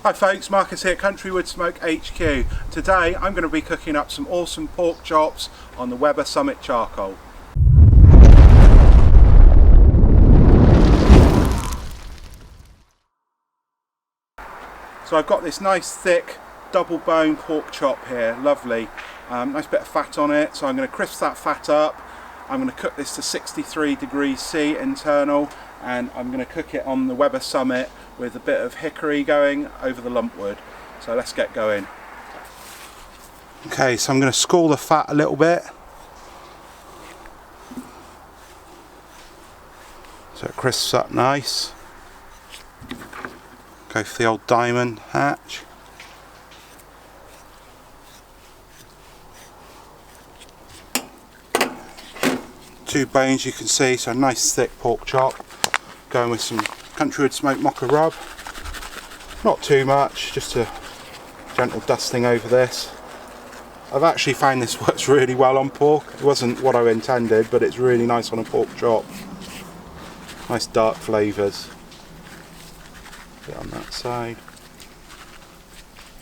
Hi folks, Marcus here at CountryWoodSmoke HQ. Today I'm going to be cooking up some awesome pork chops on the Weber Summit charcoal. So I've got this nice thick double bone pork chop here, lovely. Nice bit of fat on it, so I'm going to crisp that fat up. I'm going to cook this to 63 degrees C internal, and I'm going to cook it on the Weber Summit with a bit of hickory going over the lumpwood. So let's get going. Okay, so I'm going to scald the fat a little bit so it crisps up nice. Go for the old diamond hatch. Two bones you can see, so a nice thick pork chop. Going with some CountryWoodSmoke Mocha Rub. Not too much, just a gentle dusting over this. I've actually found this works really well on pork. It wasn't what I intended, but it's really nice on a pork chop. Nice dark flavours. Bit on that side.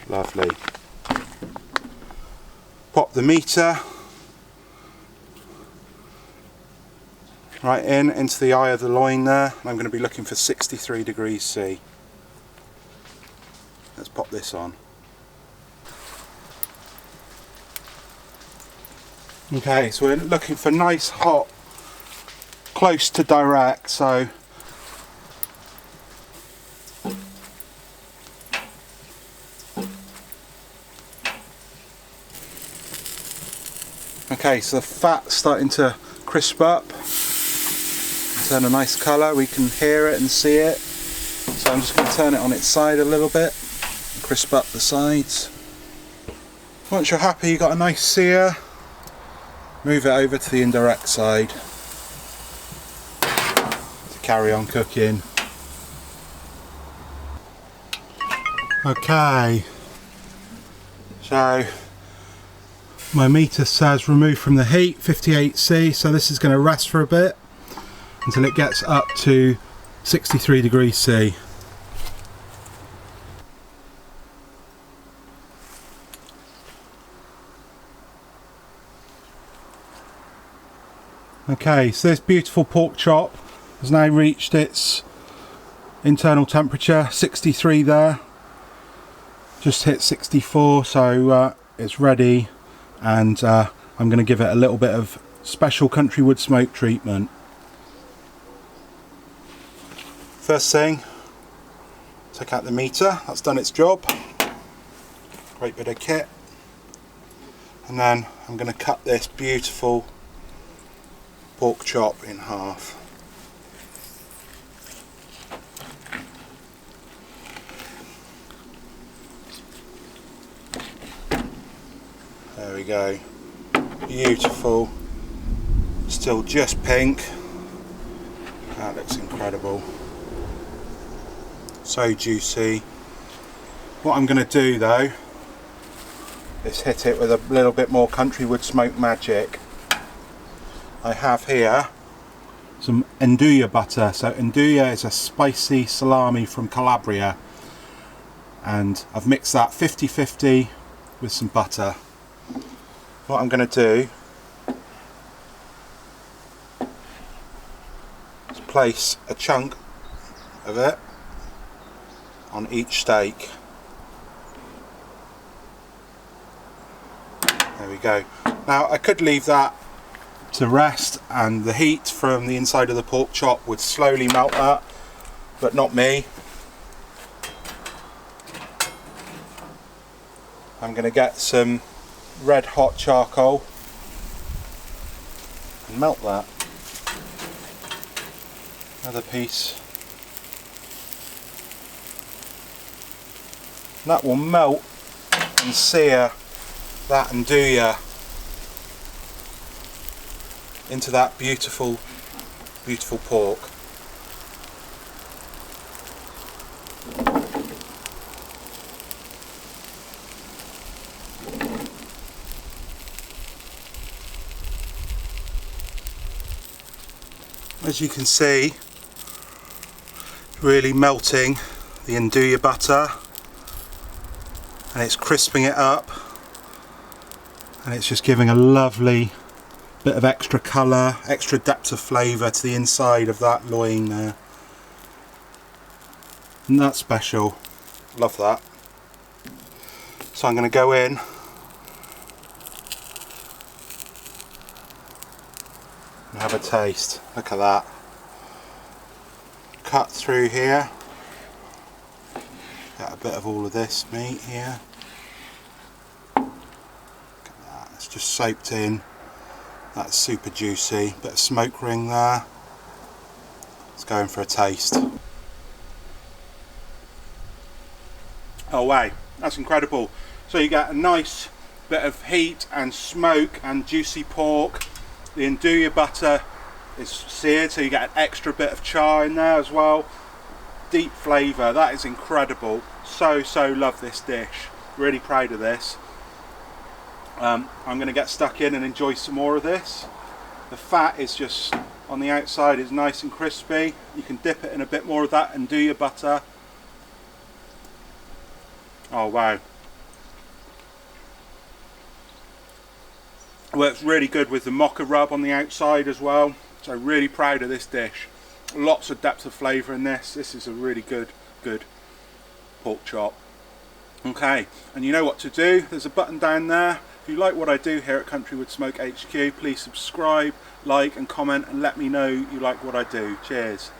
Lovely. Pop the meter right into the eye of the loin there. I'm going to be looking for 63 degrees C. Let's pop this on. Okay, so we're looking for nice hot, close to direct, so okay, so the fat's starting to crisp up. Turn a nice colour, we can hear it and see it. So I'm just going to turn it on its side a little bit and crisp up the sides. Once you're happy you've got a nice sear, move it over to the indirect side to carry on cooking. Okay, so my meter says remove from the heat 58C, so this is going to rest for a bit until it gets up to 63 degrees C. Okay, so this beautiful pork chop has now reached its internal temperature, 63 there. Just hit 64, so it's ready, and I'm going to give it a little bit of special CountryWoodSmoke treatment. First thing, take out the meter, that's done its job. Great bit of kit. And then I'm going to cut this beautiful pork chop in half. There we go. Beautiful. Still just pink. That looks incredible. So juicy. What I'm going to do though is hit it with a little bit more CountryWoodSmoke magic. I have here some nduja butter. So nduja is a spicy salami from Calabria, and I've mixed that 50-50 with some butter. What I'm going to do is place a chunk of it on each steak. There we go. Now I could leave that to rest and the heat from the inside of the pork chop would slowly melt that, but not me. I'm going to get some red hot charcoal and melt that. Another piece. That will melt and sear that nduja into that beautiful, beautiful pork. As you can see, really melting the nduja butter and it's crisping it up, and it's just giving a lovely bit of extra colour, extra depth of flavour to the inside of that loin there. Isn't that special? Love that. So I'm going to go in and have a taste. Look at that. Cut through here. Got a bit of all of this meat here. Look at that. It's just soaked in. That's super juicy. Bit of smoke ring there. Let's go in for a taste. Oh wow, that's incredible. So you get a nice bit of heat and smoke and juicy pork. The nduja butter is seared, so you get an extra bit of char in there as well. Deep flavour, that is incredible. So love this dish. Really proud of this. I'm going to get stuck in and enjoy some more of this. The fat is just on the outside, is nice and crispy. You can dip it in a bit more of that nduja butter. Oh wow. Works really good with the mocha rub on the outside as well. So really proud of this dish. Lots of depth of flavour in this. This is a really good pork chop. Okay, and you know what to do. There's a button down there. If you like what I do here at CountryWoodSmoke HQ, please subscribe, like and comment and let me know you like what I do. Cheers.